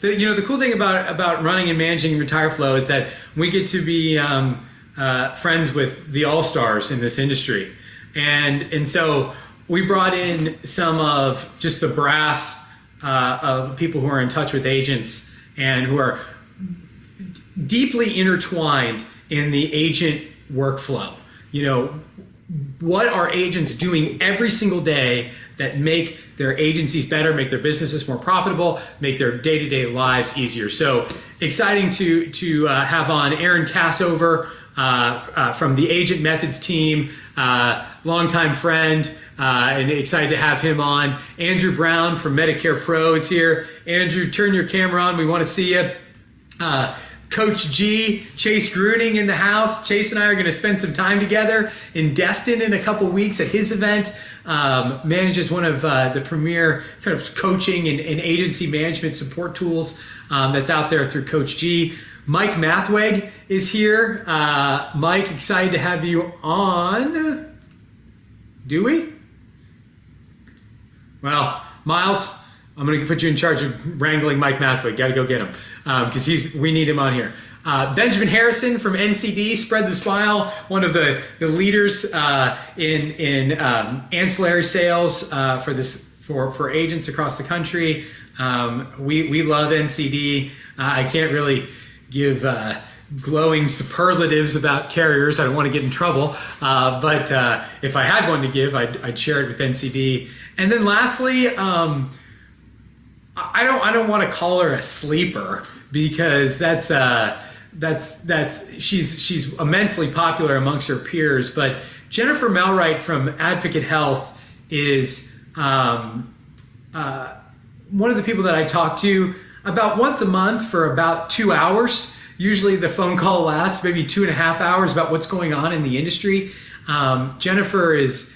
The cool thing about running and managing RetireFlo is that we get to be friends with the all stars in this industry, and so we brought in some of just the brass of people who are in touch with agents and who are deeply intertwined in the agent workflow. What are agents doing every single day that make their agencies better, make their businesses more profitable, make their day-to-day lives easier? So exciting to have on Aaron Kassover from the Agent Methods team, longtime friend, and excited to have him on. Andrew Brown from Medicare Pro is here. Andrew, turn your camera on. We want to see you. Coach G, Chase Gruening in the house. Chase and I are going to spend some time together in Destin in a couple weeks at his event. Manages one of the premier kind of coaching and agency management support tools that's out there through Coach G. Mike Mathweg is here. Mike, excited to have you on. Do we? Well, Miles, I'm going to put you in charge of wrangling Mike Mathweg. Got to go get him because we need him on here. Benjamin Harrison from NCD, Spread the Smile, one of the leaders in ancillary sales for agents across the country. We love NCD. I can't really give glowing superlatives about carriers. I don't want to get in trouble. But if I had one to give, I'd share it with NCD. And then lastly, I don't want to call her a sleeper because she's immensely popular amongst her peers. But Jennifer Melreit from Advocate Health is one of the people that I talk to about once a month for about 2 hours. Usually the phone call lasts maybe 2.5 hours about what's going on in the industry. Jennifer is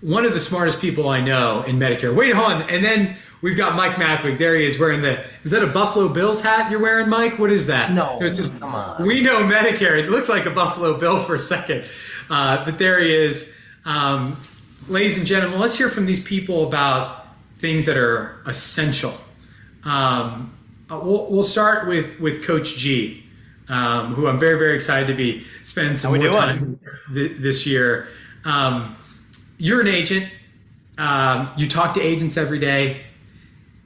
one of the smartest people I know in Medicare. Wait, hold on. And then we've got Mike Mathweg. There he is wearing is that a Buffalo Bills hat you're wearing, Mike? What is that? No, come on. We know Medicare. It looked like a Buffalo Bill for a second. But there he is. Ladies and gentlemen, let's hear from these people about things that are essential. We'll start with Coach G, who I'm very, very excited to be spending some more time this year. You're an agent. You talk to agents every day.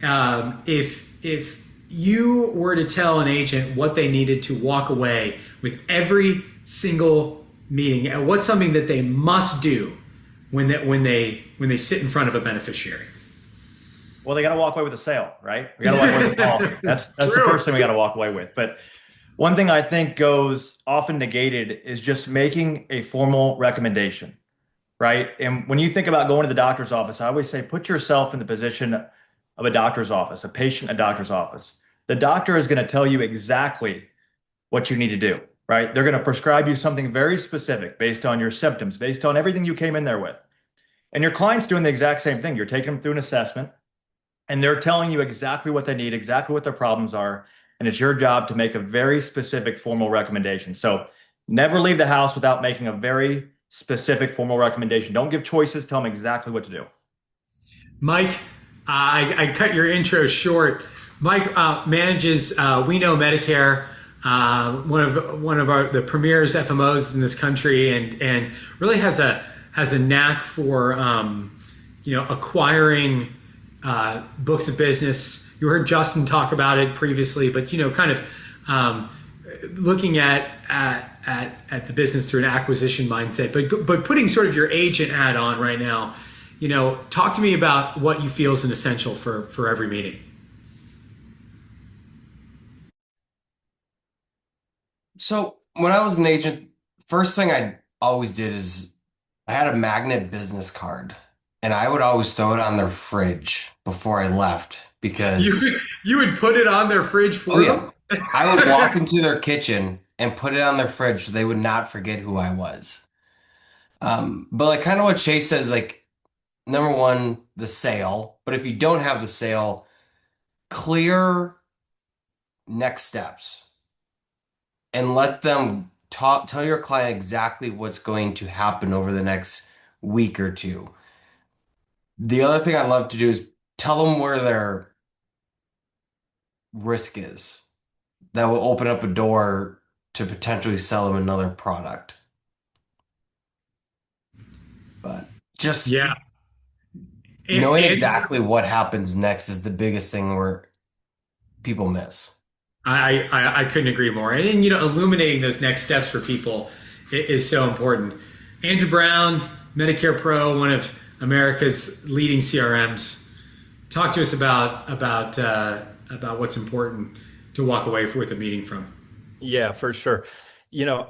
If you were to tell an agent what they needed to walk away with every single meeting, what's something that they must do when they sit in front of a beneficiary? Well, they got to walk away with a sale, right? We got to walk away with a policy. That's the first thing we got to walk away with. But one thing I think goes often negated is just making a formal recommendation, right? And when you think about going to the doctor's office, I always say, put yourself in the position of a doctor's office, a patient, a doctor's office. The doctor is going to tell you exactly what you need to do, right? They're going to prescribe you something very specific based on your symptoms, based on everything you came in there with. And your client's doing the exact same thing. You're taking them through an assessment, and they're telling you exactly what they need, exactly what their problems are. And it's your job to make a very specific formal recommendation. So never leave the house without making a very specific formal recommendation. Don't give choices. Tell them exactly what to do. Mike, I cut your intro short. Mike manages We Know Medicare, one of the premier FMOs in this country, and really has a knack for acquiring books of business. You heard Justin talk about it previously, but kind of looking at the business through an acquisition mindset, but putting sort of your agent hat on right now. Talk to me about what you feel is an essential for every meeting. So when I was an agent, first thing I always did is I had a magnet business card, and I would always throw it on their fridge before I left because you would put it on their fridge for them? I would walk into their kitchen and put it on their fridge so they would not forget who I was. But like kind of what Chase says, like number one, the sale. But if you don't have the sale, clear next steps and let them tell your client exactly what's going to happen over the next week or two. The other thing I love to do is tell them where risk is that will open up a door to potentially sell them another product. But just Yeah. knowing And exactly what happens next is the biggest thing where people miss. I couldn't agree more. And illuminating those next steps for people is so important. Andrew Brown, Medicare Pro, one of America's leading CRMs. Talk to us about what's important to walk away with a meeting from. Yeah, for sure.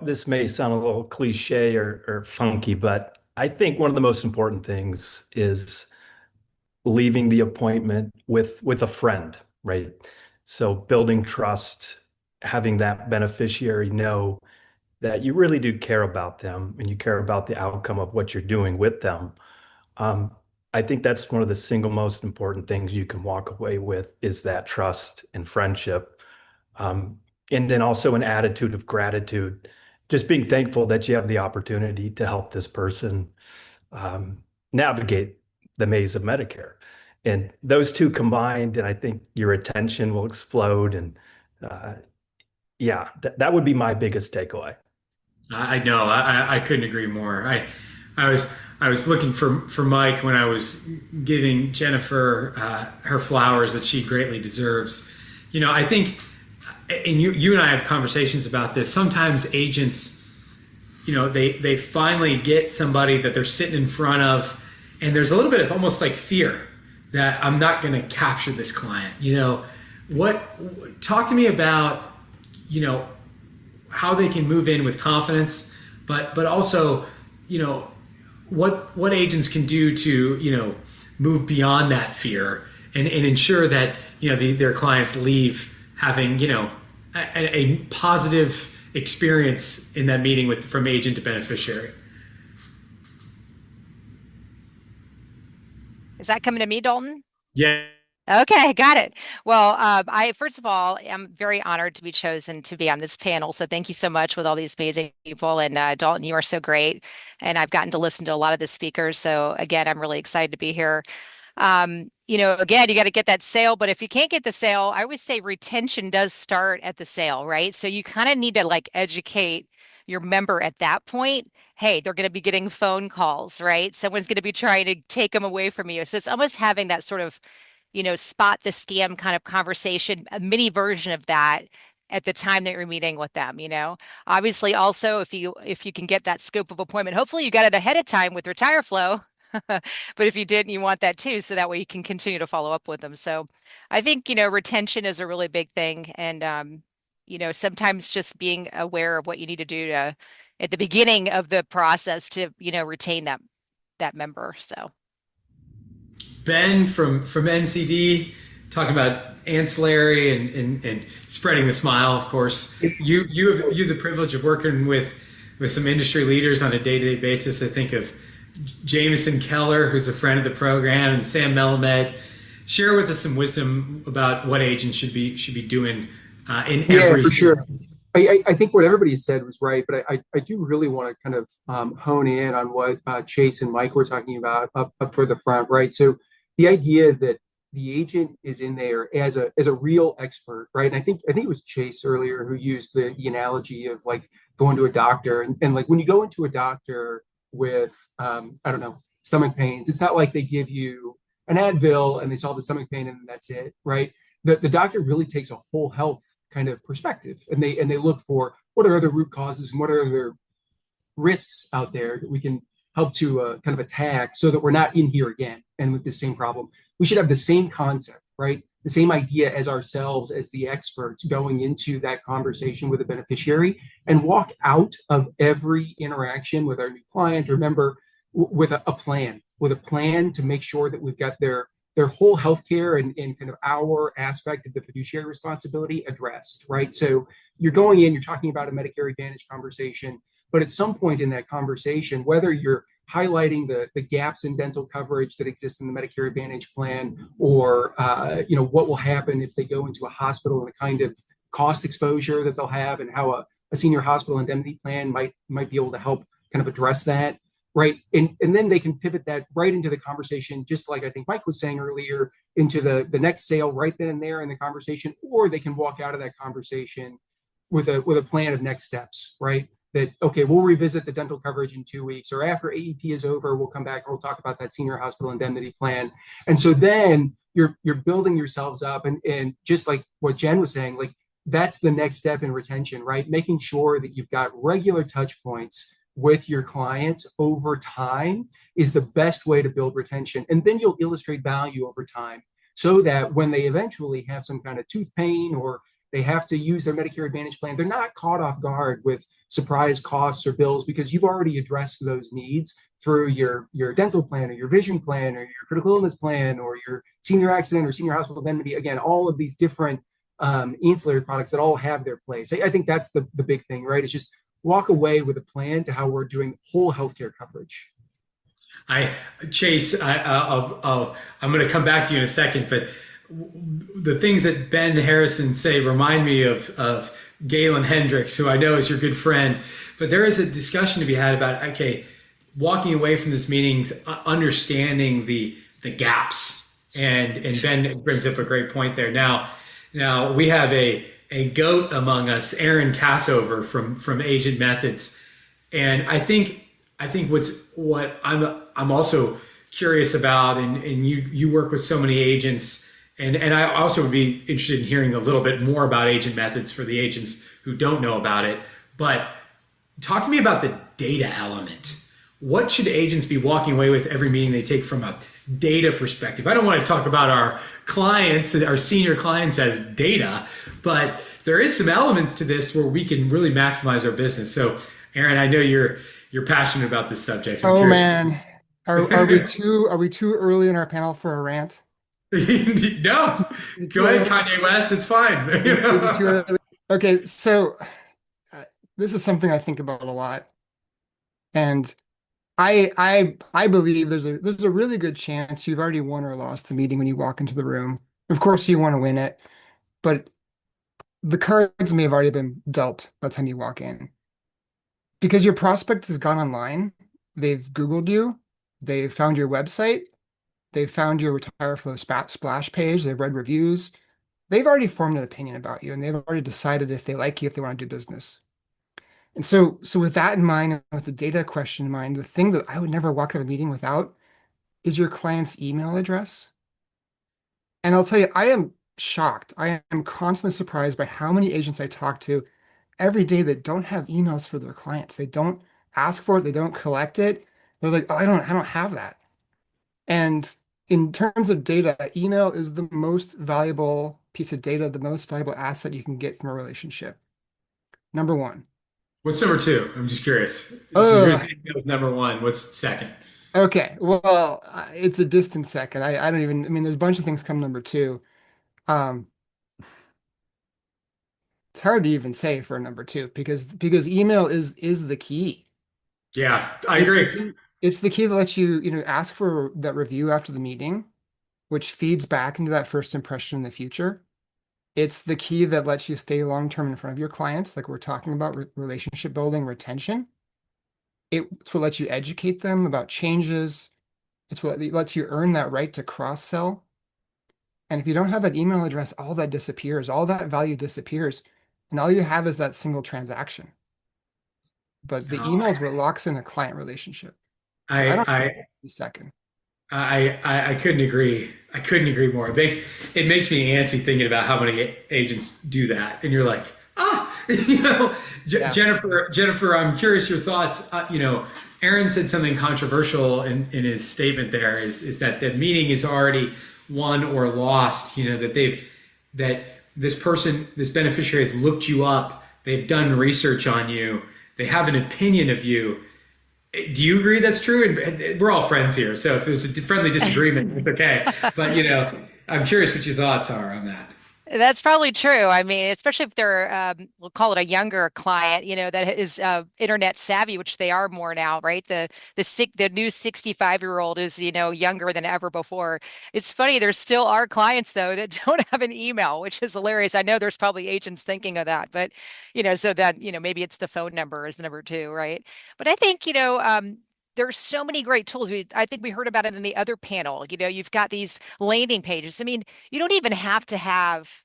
This may sound a little cliche or funky, but I think one of the most important things is leaving the appointment with a friend, right? So building trust, having that beneficiary know that you really do care about them and you care about the outcome of what you're doing with them. Um, I think that's one of the single most important things you can walk away with is that trust and friendship. Um, and then also an attitude of gratitude, just being thankful that you have the opportunity to help this person um, navigate the maze of Medicare. And those two combined, and I think your attention will explode. And uh, yeah, that would be my biggest takeaway. I know. I couldn't agree more. I was I was looking for Mike when I was giving Jennifer her flowers that she greatly deserves. I think, and you and I have conversations about this. Sometimes agents, they finally get somebody that they're sitting in front of, and there's a little bit of almost like fear that I'm not going to capture this client. Talk to me about, how they can move in with confidence, but also, what agents can do to, move beyond that fear and ensure that, their clients leave having, a positive experience in that meeting from agent to beneficiary. Is that coming to me, Dalton? Yeah. Okay, got it. Well, I first of all am very honored to be chosen to be on this panel. So thank you so much with all these amazing people. And Dalton, you are so great. And I've gotten to listen to a lot of the speakers. So again, I'm really excited to be here. Again, you got to get that sale, but if you can't get the sale, I always say retention does start at the sale, right? So you kind of need to educate your member at that point. Hey, they're going to be getting phone calls, right? Someone's going to be trying to take them away from you. So it's almost having that sort of, spot the scam kind of conversation, a mini version of that at the time that you're meeting with them. Obviously also if you can get that scope of appointment, hopefully you got it ahead of time with RetireFlo. But if you didn't, you want that too, so that way you can continue to follow up with them. So I think, retention is a really big thing. And, sometimes just being aware of what you need to do at the beginning of the process to, retain that member. So. Ben from NCD talking about ancillary and spreading the smile. Of course, you have the privilege of working with some industry leaders on a day-to-day basis. I think of Jameson Keller, who's a friend of the program, and Sam Melamed. Share with us some wisdom about what agents should be doing in every. Yeah, for sure. I think what everybody said was right, but I do really want to kind of hone in on what Chase and Mike were talking about up toward the front, right? So the idea that the agent is in there as a real expert, right? And I think it was Chase earlier who used the analogy of going to a doctor and when you go into a doctor with I don't know, stomach pains, it's not like they give you an Advil and they solve the stomach pain and that's it, right? The doctor really takes a whole health kind of perspective, and they look for what are other root causes and what are other risks out there that we can help to kind of attack so that we're not in here again and with the same problem. We should have the same concept, right? The same idea as ourselves, as the experts going into that conversation with a beneficiary and walk out of every interaction with our new client, remember, with a plan to make sure that we've got their whole healthcare and kind of our aspect of the fiduciary responsibility addressed, right? So you're going in, you're talking about a Medicare Advantage conversation, but at some point in that conversation, whether you're highlighting the gaps in dental coverage that exist in the Medicare Advantage plan, or what will happen if they go into a hospital and the kind of cost exposure that they'll have, and how a senior hospital indemnity plan might be able to help kind of address that. right? And then they can pivot that right into the conversation, just like I think Mike was saying earlier, into the next sale right then and there in the conversation, or they can walk out of that conversation with a plan of next steps, right? That, okay, we'll revisit the dental coverage in 2 weeks, or after AEP is over, we'll come back and we'll talk about that senior hospital indemnity plan. And so then you're building yourselves up, and just like what Jen was saying, like that's the next step in retention, right? Making sure that you've got regular touch points with your clients over time is the best way to build retention. And then you'll illustrate value over time so that when they eventually have some kind of tooth pain or they have to use their Medicare Advantage plan, they're not caught off guard with surprise costs or bills because you've already addressed those needs through your dental plan or your vision plan or your critical illness plan or your senior accident or senior hospital indemnity. Again, all of these different ancillary products that all have their place. I think that's the big thing, right? It's just walk away with a plan to how we're doing whole healthcare coverage. Chase, I'm going to come back to you in a second, but the things that Ben Harrison say remind me of Galen Hendricks, who I know is your good friend. But there is a discussion to be had about, okay, walking away from this meeting, understanding the gaps. And Ben brings up a great point there. Now we have a goat among us, Aaron Kassover from Agent Methods. And I think what I'm also curious about, and you work with so many agents, and I also would be interested in hearing a little bit more about Agent Methods for the agents who don't know about it. But talk to me about the data element. What should agents be walking away with every meeting they take from a data perspective? I don't want to talk about our clients, our senior clients as data, but there is some elements to this where we can really maximize our business. So, Aaron, I know you're passionate about this subject. Oh man, are we too early in our panel for a rant? No, go ahead, Kanye West. It's fine. Is it too early? Okay, so this is something I think about a lot, and I believe there's a really good chance you've already won or lost the meeting when you walk into the room. Of course, you want to win it, but the cards may have already been dealt by the time you walk in. Because your prospect has gone online, they've Googled you, they've found your website, they've found your RetireFlo splash page, they've read reviews, they've already formed an opinion about you, and they've already decided if they like you, if they want to do business. And so with that in mind, and with the data question in mind, the thing that I would never walk out of a meeting without is your client's email address. And I'll tell you, I am shocked. I am constantly surprised by how many agents I talk to every day that don't have emails for their clients. They don't ask for it. They don't collect it. They're like, oh, I don't have that. And in terms of data, email is the most valuable piece of data, the most valuable asset you can get from a relationship. Number one. What's number two? I'm just curious. Oh, Email's number one. What's second? okay. Well, it's a distant second. I don't even, I mean, there's a bunch of things come number two. It's hard to even say for a number two because email is the key. Yeah, I agree. It's the key that lets you, ask for that review after the meeting, which feeds back into that first impression in the future. It's the key that lets you stay long-term in front of your clients, like we're talking about relationship building, retention. It's what lets you educate them about changes. It's what lets you earn that right to cross-sell. And if you don't have that email address, all that disappears, all that value disappears. And all you have is that single transaction. But the email is what locks in a client relationship. So I don't know second. I couldn't agree. I couldn't agree more. It makes me antsy thinking about how many agents do that. And you're like, Yeah. Jennifer, I'm curious your thoughts. Aaron said something controversial in his statement there is that the meeting is already won or lost, that this beneficiary has looked you up. They've done research on you. They have an opinion of you. Do you agree that's true? And we're all friends here, so if there's a friendly disagreement, it's okay. But I'm curious what your thoughts are on that. That's probably true. I mean, especially if they're, we'll call it a younger client, that is internet savvy, which they are more now, right? The new 65-year-old is, younger than ever before. It's funny, there still are clients though that don't have an email, which is hilarious. I know there's probably agents thinking of that, but so that maybe it's the phone number is number two, right? But I think there's so many great tools. I think we heard about it in the other panel. You've got these landing pages. I mean, you don't even have to have,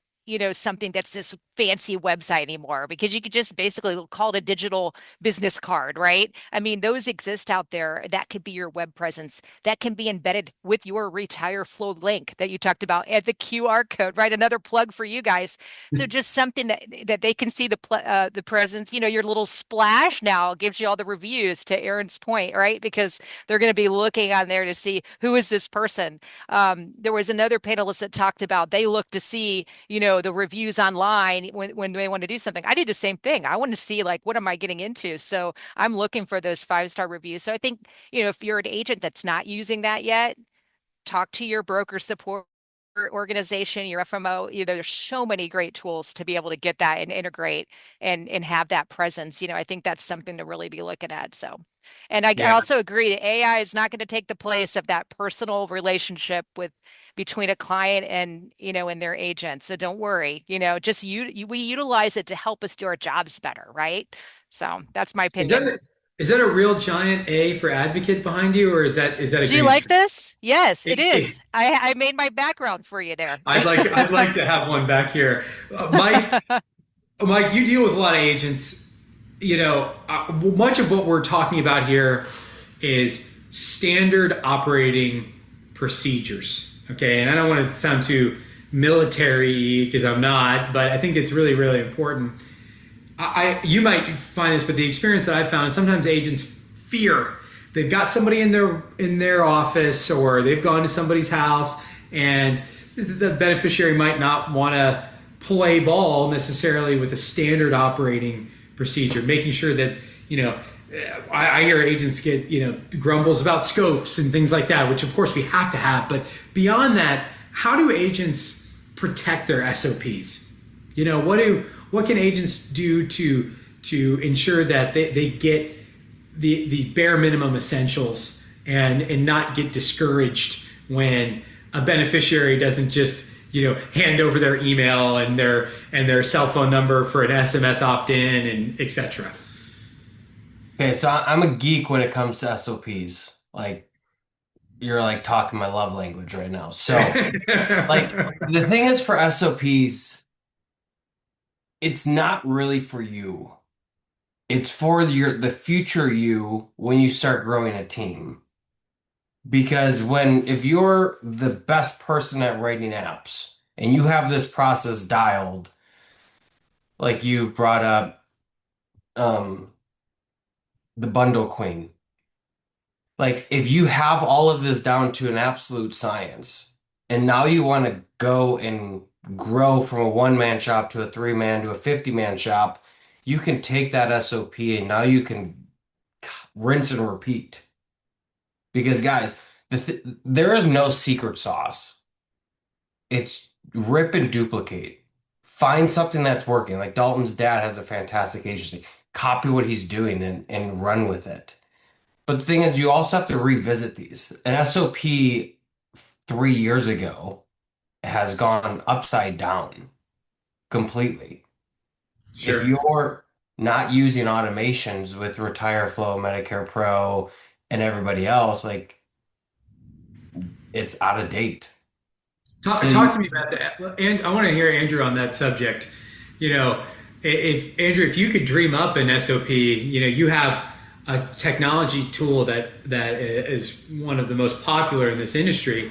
something that's this fancy website anymore, because you could just basically call it a digital business card, right? I mean, those exist out there. That could be your web presence. That can be embedded with your RetireFlo link that you talked about, and the QR code, right? Another plug for you guys. So just something that they can see the presence. Your little splash now gives you all the reviews, to Aaron's point, right? Because they're going to be looking on there to see, who is this person. There was another panelist that talked about, they look to see, the reviews online when they want to do something. I do the same thing. I want to see, like, what am I getting into? So I'm looking for those 5-star reviews. So I think, if you're an agent that's not using that yet, talk to your broker support organization, your FMO. There's so many great tools to be able to get that and integrate and have that presence. I think that's something to really be looking at. So, and I Yeah. also agree that AI is not going to take the place of that personal relationship between a client and their agent. So don't worry, just we utilize it to help us do our jobs better, right? So that's my Is opinion. is that a real giant A for advocate behind you, or is that a Do you green like screen? this? Yes, it is. I made my background for you there. I'd like to have one back here. Mike, you deal with a lot of agents. Much of what we're talking about here is standard operating procedures. Okay, and I don't want to sound too military, because I'm not, but I think it's really, really important. You might find this, but the experience that I've found, sometimes agents fear. They've got somebody in their office, or they've gone to somebody's house, and the beneficiary might not want to play ball necessarily with a standard operating procedure, making sure that, I hear agents get, grumbles about scopes and things like that, which of course we have to have. But beyond that, how do agents protect their SOPs? What can agents do to ensure that they get the bare minimum essentials, and not get discouraged when a beneficiary doesn't just hand over their email and their cell phone number for an SMS opt-in, and etc. Okay, so I'm a geek when it comes to SOPs. Like, you're like talking my love language right now. So, like, the thing is, for SOPs, it's not really for you. It's for the future you when you start growing a team. Because if you're the best person at writing apps and you have this process dialed, like you brought up, the bundle queen. Like, if you have all of this down to an absolute science, and now you want to go and grow from a one-man shop to a three-man to a 50-man shop, you can take that SOP and now you can rinse and repeat. Because, guys, there is no secret sauce. It's rip and duplicate. Find something that's working. Like, Dalton's dad has a fantastic agency. Copy what he's doing and run with it. But the thing is, you also have to revisit these. An SOP 3 years ago has gone upside down completely. Sure. If you're not using automations with RetireFlo, Medicare Pro, and everybody else, like, it's out of date. Talk to me about that, and I want to hear Andrew on that subject. If Andrew, if you could dream up an SOP, you have a technology tool that is one of the most popular in this industry.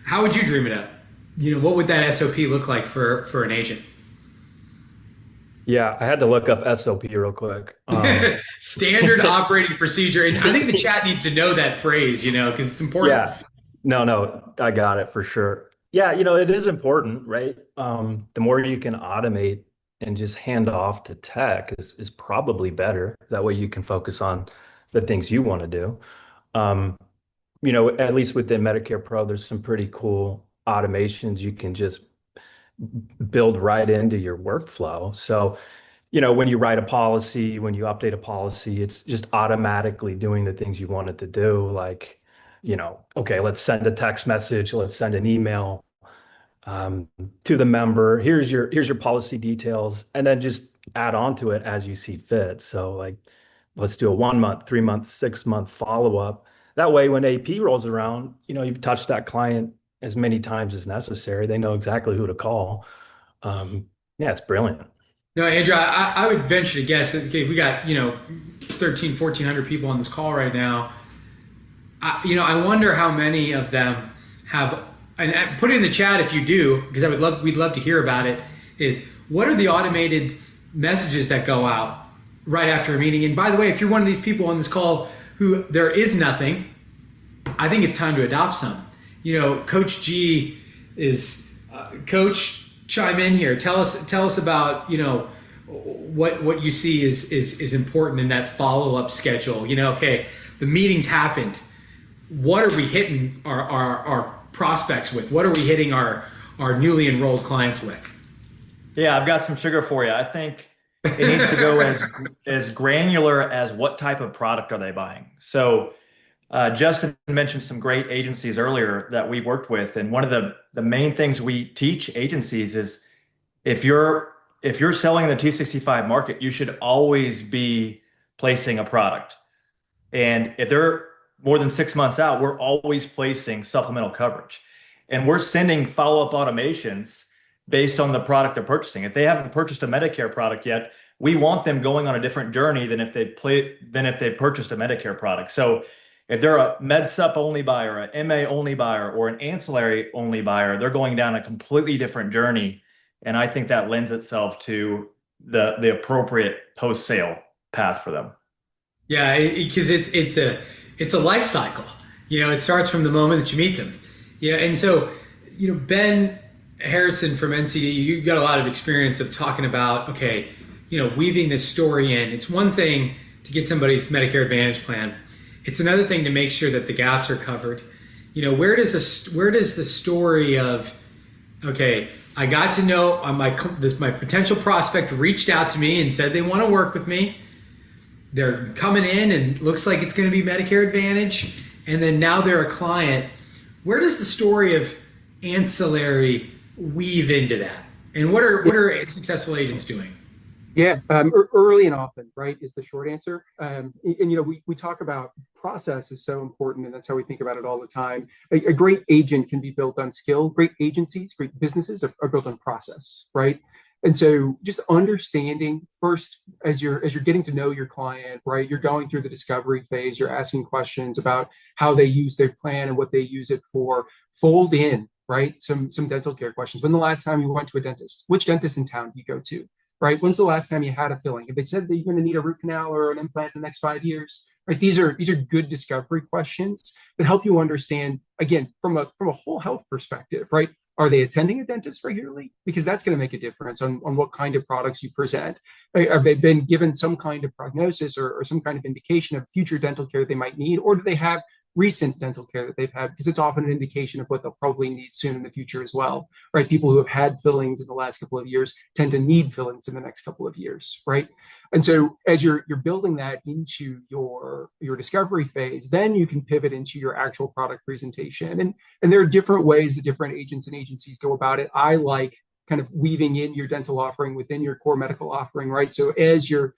How would you dream it up? What would that SOP look like for an agent? Yeah, I had to look up SOP real quick. Standard operating procedure, and I think the chat needs to know that phrase, because it's important. Yeah, no, I got it for sure. Yeah, it is important, right? The more you can automate and just hand off to tech is probably better. That way you can focus on the things you want to do. At least within Medicare Pro, there's some pretty cool automations you can just build right into your workflow. So, when you write a policy, when you update a policy, it's just automatically doing the things you want it to do. Like, okay, let's send a text message, let's send an email to the member. Here's your policy details, and then just add on to it as you see fit. So, like, let's do a 1 month, 3 month, 6 month follow-up. That way, when AP rolls around, you've touched that client as many times as necessary. They know exactly who to call. Yeah, it's brilliant. No, Andrew, I would venture to guess that, okay, we got, 1,400 people on this call right now. I wonder how many of them have, and put it in the chat if you do, because we'd love to hear about it, is what are the automated messages that go out right after a meeting? And by the way, if you're one of these people on this call who there is nothing, I think it's time to adopt some. Coach G is, Coach, chime in here. Tell us about, what you see is important in that follow-up schedule. Okay, the meeting's happened. What are we hitting our prospects with? What are we hitting our newly enrolled clients with? Yeah, I've got some sugar for you. I think it needs to go as granular as what type of product are they buying. So Justin mentioned some great agencies earlier that we worked with. And one of the main things we teach agencies is if you're selling the T65 market, you should always be placing a product. And if they're more than 6 months out, we're always placing supplemental coverage. And we're sending follow-up automations based on the product they're purchasing. If they haven't purchased a Medicare product yet, we want them going on a different journey than if they've purchased a Medicare product. So if they're a MedSup only buyer, an MA only buyer, or an ancillary only buyer, they're going down a completely different journey. And I think that lends itself to the appropriate post-sale path for them. Yeah, because it's a life cycle. It starts from the moment that you meet them. And so, Ben Harrison from NCD, you've got a lot of experience of talking about, okay, weaving this story in. It's one thing to get somebody's Medicare Advantage plan. It's another thing to make sure that the gaps are covered. Where does the story of, okay, I got to know my potential prospect reached out to me and said they want to work with me. They're coming in and looks like it's going to be Medicare Advantage, and then now they're a client. Where does the story of ancillary weave into that? And what are successful agents doing? Yeah, early and often, right, is the short answer. And we talk about process is so important, and that's how we think about it all the time. A great agent can be built on skill. Great agencies, great businesses are built on process, right? And so just understanding first, as you're getting to know your client, right, you're going through the discovery phase, you're asking questions about how they use their plan and what they use it for. Fold in, right, some dental care questions. When the last time you went to a dentist? Which dentist in town do you go to? Right? When's the last time you had a filling? If they said that you're going to need a root canal or an implant in the next 5 years, right? These are good discovery questions that help you understand, again, from a whole health perspective, right? Are they attending a dentist regularly? Because that's going to make a difference on what kind of products you present. Have they been given some kind of prognosis or some kind of indication of future dental care they might need? Or do they have recent dental care that they've had? Because it's often an indication of what they'll probably need soon in the future as well, right? People who have had fillings in the last couple of years tend to need fillings in the next couple of years, right? And so as you're building that into your discovery phase, then you can pivot into your actual product presentation. And there are different ways that different agents and agencies go about it. I like kind of weaving in your dental offering within your core medical offering, right? So as you're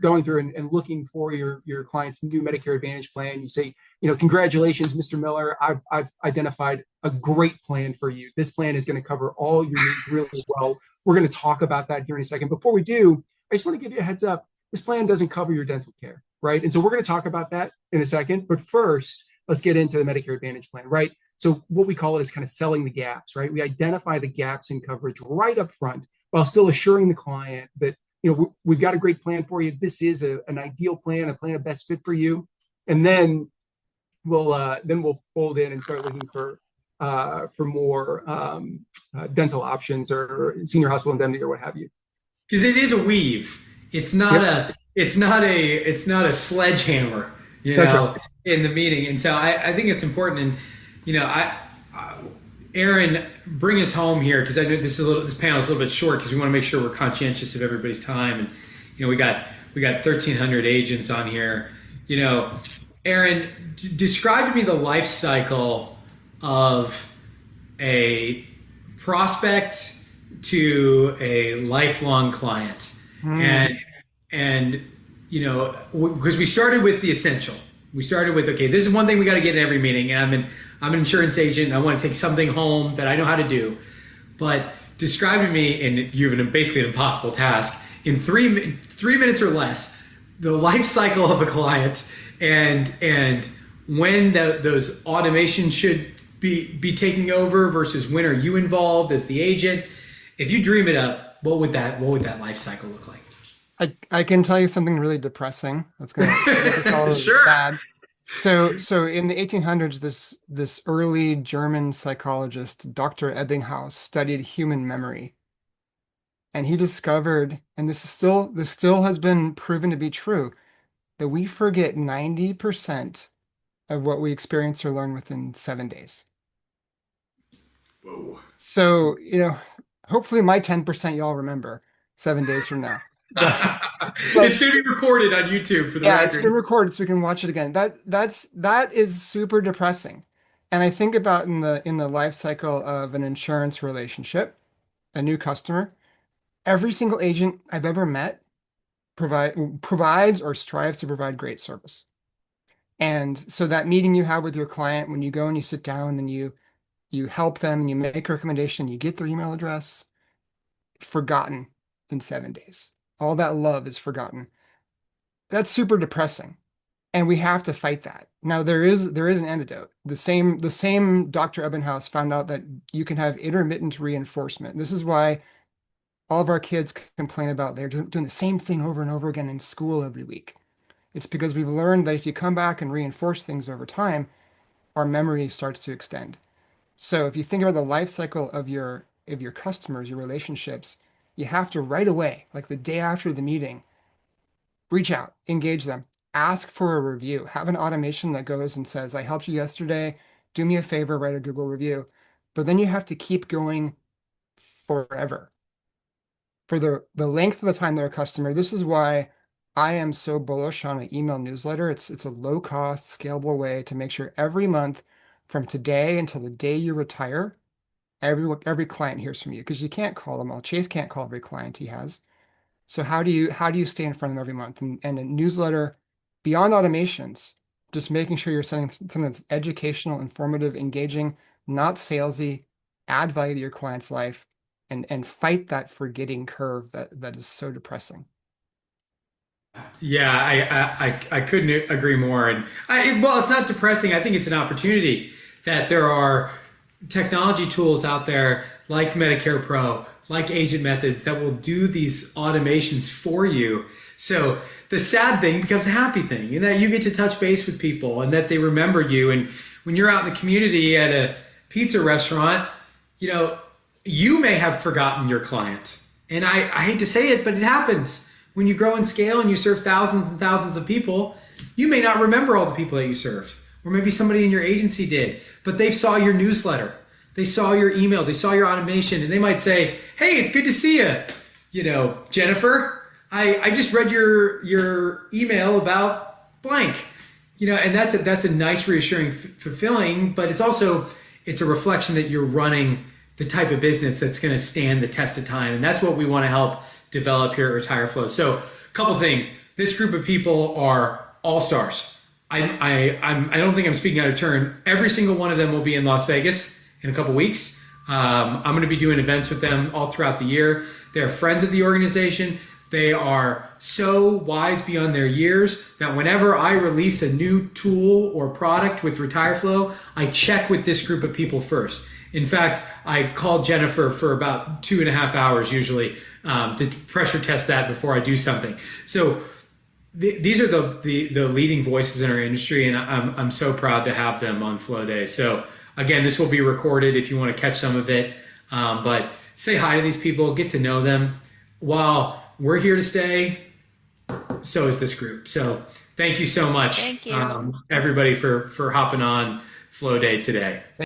going through and looking for your client's new Medicare Advantage plan, you say, congratulations, Mr. Miller, I've identified a great plan for you. This plan is going to cover all your needs really well. We're going to talk about that here in a second. Before we do, I just want to give you a heads up. This plan doesn't cover your dental care, right? And so we're going to talk about that in a second. But first, let's get into the Medicare Advantage plan, right? So what we call it is kind of selling the gaps, right? We identify the gaps in coverage right up front while still assuring the client that, we've got a great plan for you. This is an ideal plan, a plan of best fit for you. And then we'll fold in and start looking for more dental options or senior hospital indemnity or what have you. Because it is a weave. It's not a sledgehammer, right, in the meeting. And so I think it's important. And Aaron, bring us home here, because I know this panel is a little bit short because we want to make sure we're conscientious of everybody's time. And we got 1,300 agents on here. Aaron, describe to me the life cycle of a prospect to a lifelong client. And because we started with the essential, We started with, okay, this is one thing we got to get in every meeting. And I'm an insurance agent. And I want to take something home that I know how to do. But describe to me, and you have basically an impossible task, in 3 minutes or less, the life cycle of a client and when those automations should be taking over versus when are you involved as the agent. If you dream it up, what would that life cycle look like? I can tell you something really depressing. That's going to make us all Sure. sad. So in the 1800s, this early German psychologist, Dr. Ebbinghaus, studied human memory. And he discovered, and this still has been proven to be true, that we forget 90% of what we experience or learn within 7 days. Whoa. So, hopefully my 10% y'all remember 7 days from now. It's going to be recorded on YouTube for the record. It's been recorded so we can watch it again. That is super depressing. And I think about in the life cycle of an insurance relationship, a new customer, every single agent I've ever met provides or strives to provide great service. And so that meeting you have with your client, when you go and you sit down and you help them and you make a recommendation, you get their email address, forgotten in 7 days. All that love is forgotten. That's super depressing. And we have to fight that. Now there is an antidote. The same Dr. Ebbinghaus found out that you can have intermittent reinforcement. This is why all of our kids complain about they're doing the same thing over and over again in school every week. It's because we've learned that if you come back and reinforce things over time, our memory starts to extend. So if you think about the life cycle of your customers, your relationships, you have to right away, like the day after the meeting, reach out, engage them, ask for a review, have an automation that goes and says, I helped you yesterday, do me a favor, write a Google review. But then you have to keep going forever. For the length of the time they're a customer. This is why I am so bullish on an email newsletter. It's a low cost, scalable way to make sure every month from today until the day you retire, every client hears from you, because you can't call them all. Chase can't call every client he has. So how do you stay in front of them every month? And a newsletter, beyond automations, just making sure you're sending something that's educational, informative, engaging, not salesy, add value to your client's life, and fight that forgetting curve that is so depressing. Yeah, I couldn't agree more. And well, it's not depressing. I think it's an opportunity that there are technology tools out there like Medicare Pro, like Agent Methods, that will do these automations for you. So the sad thing becomes a happy thing, and that you get to touch base with people and that they remember you. And when you're out in the community at a pizza restaurant, you may have forgotten your client. And I hate to say it, but it happens. When you grow in scale and you serve thousands and thousands of people, you may not remember all the people that you served. Or maybe somebody in your agency did, but they saw your newsletter. They saw your email, they saw your automation, and they might say, hey, it's good to see you. Jennifer, I just read your email about blank. And that's a nice, reassuring, fulfilling, but it's a reflection that you're running the type of business that's going to stand the test of time. And that's what we want to help develop here at RetireFlo. So a couple things. This group of people are all-stars. I don't think I'm speaking out of turn. Every single one of them will be in Las Vegas in a couple weeks. I'm going to be doing events with them all throughout the year. They're friends of the organization. They are so wise beyond their years that whenever I release a new tool or product with RetireFlo, I check with this group of people first. In fact, I call Jennifer for about 2.5 hours usually to pressure test that before I do something. So these are the leading voices in our industry, and I'm so proud to have them on Flow Day. So again, this will be recorded if you want to catch some of it. But say hi to these people, get to know them. While we're here to stay, so is this group. So thank you so much, Thank you. everybody, for hopping on Flow Day today.